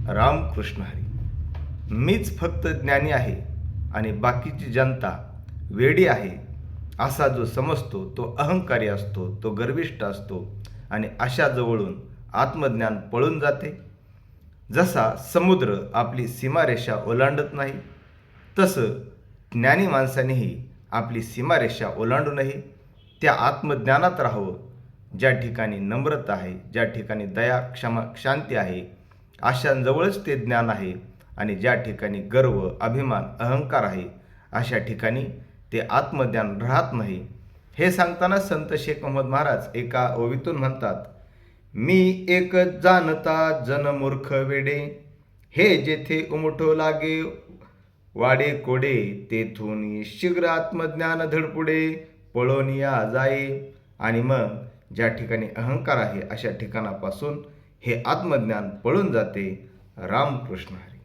रामकृष्ण हरी. मीच फक्त ज्ञानी आहे आणि बाकीची जनता वेडी आहे असा जो समजतो तो अहंकारी असतो, तो गर्विष्ठ असतो आणि अशा जवळून आत्मज्ञान पळून जाते. जसा समुद्र आपली सीमारेषा ओलांडत नाही, तसं ज्ञानी माणसानेही आपली सीमारेषा ओलांडू नये. त्या आत्मज्ञानात राहावं. ज्या ठिकाणी नम्रता आहे, ज्या ठिकाणी दया, क्षमा, शांती आहे, अशांजवळच ते ज्ञान आहे. आणि ज्या ठिकाणी गर्व, अभिमान, अहंकार आहे, अशा ठिकाणी ते आत्मज्ञान राहत नाही. हे सांगताना संत शेख मोहम्मद महाराज एका ओवीतून म्हणतात, मी एकच जाणता जन मूर्ख वेडे, हे जेथे उमटो लागे वाडे कोडे, तेथून शीघ्र आत्मज्ञान धडपुडे पळून या जाये. आणि मग ज्या ठिकाणी अहंकार आहे अशा ठिकाणापासून हे आत्मज्ञान पळून जाते. रामकृष्ण हरी.